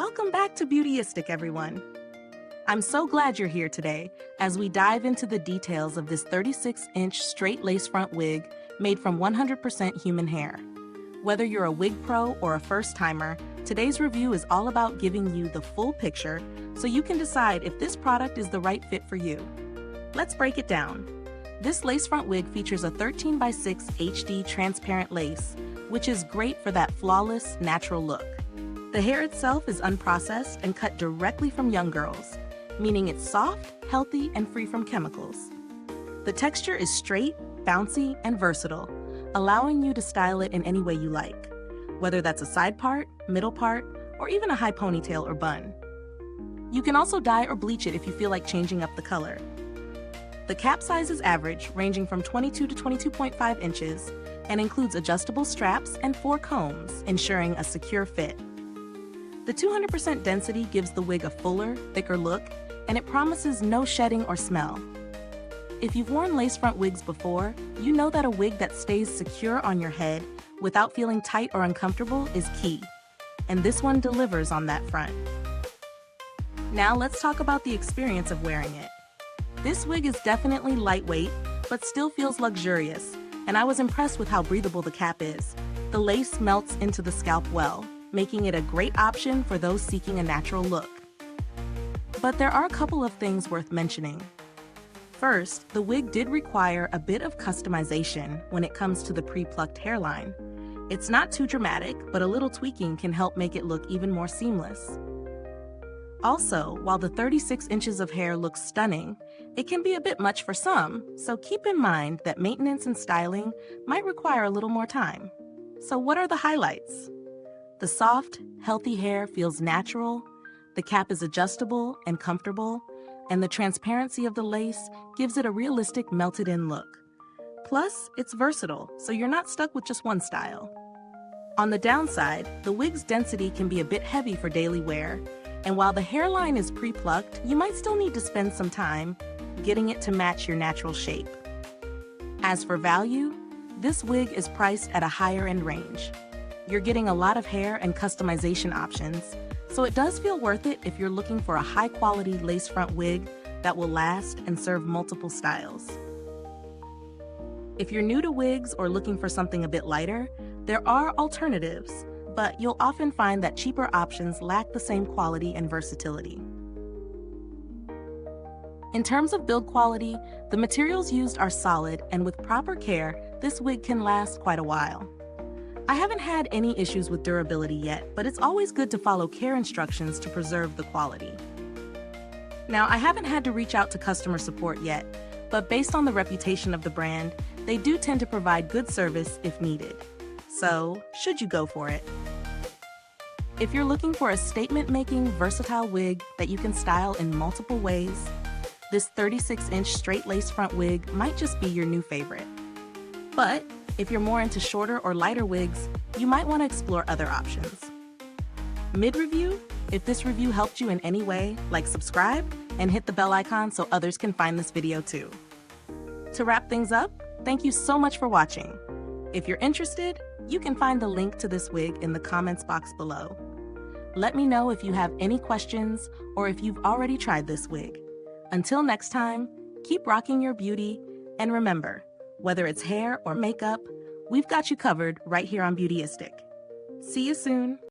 Welcome back to Beautyistic, everyone. I'm so glad you're here today as we dive into the details of this 36-inch straight lace front wig made from 100% human hair. Whether you're a wig pro or a first-timer, today's review is all about giving you the full picture so you can decide if this product is the right fit for you. Let's break it down. This lace front wig features a 13x6 HD transparent lace, which is great for that flawless, natural look. The hair itself is unprocessed and cut directly from young girls, meaning it's soft, healthy, and free from chemicals. The texture is straight, bouncy, and versatile, allowing you to style it in any way you like, whether that's a side part, middle part, or even a high ponytail or bun. You can also dye or bleach it if you feel like changing up the color. The cap size is average, ranging from 22 to 22.5 inches, and includes adjustable straps and 4 combs, ensuring a secure fit. The 200% density gives the wig a fuller, thicker look, and it promises no shedding or smell. If you've worn lace front wigs before, you know that a wig that stays secure on your head without feeling tight or uncomfortable is key, and this one delivers on that front. Now let's talk about the experience of wearing it. This wig is definitely lightweight, but still feels luxurious, and I was impressed with how breathable the cap is. The lace melts into the scalp well, making it a great option for those seeking a natural look. But there are a couple of things worth mentioning. First, the wig did require a bit of customization when it comes to the pre-plucked hairline. It's not too dramatic, but a little tweaking can help make it look even more seamless. Also, while the 36 inches of hair looks stunning, it can be a bit much for some, so keep in mind that maintenance and styling might require a little more time. So what are the highlights? The soft, healthy hair feels natural, the cap is adjustable and comfortable, and the transparency of the lace gives it a realistic melted-in look. Plus, it's versatile, so you're not stuck with just one style. On the downside, the wig's density can be a bit heavy for daily wear, and while the hairline is pre-plucked, you might still need to spend some time getting it to match your natural shape. As for value, this wig is priced at a higher-end range. You're getting a lot of hair and customization options, so it does feel worth it if you're looking for a high-quality lace front wig that will last and serve multiple styles. If you're new to wigs or looking for something a bit lighter, there are alternatives, but you'll often find that cheaper options lack the same quality and versatility. In terms of build quality, the materials used are solid, and with proper care, this wig can last quite a while. I haven't had any issues with durability yet, but it's always good to follow care instructions to preserve the quality. Now, I haven't had to reach out to customer support yet, but based on the reputation of the brand, they do tend to provide good service if needed. So, should you go for it? If you're looking for a statement-making, versatile wig that you can style in multiple ways, this 36-inch straight lace front wig might just be your new favorite. But if you're more into shorter or lighter wigs, you might want to explore other options. Mid-review, if this review helped you in any way, like subscribe and hit the bell icon so others can find this video too. To wrap things up, thank you so much for watching. If you're interested, you can find the link to this wig in the comments box below. Let me know if you have any questions or if you've already tried this wig. Until next time, keep rocking your beauty, and remember, whether it's hair or makeup, we've got you covered right here on Beautyistic. See you soon.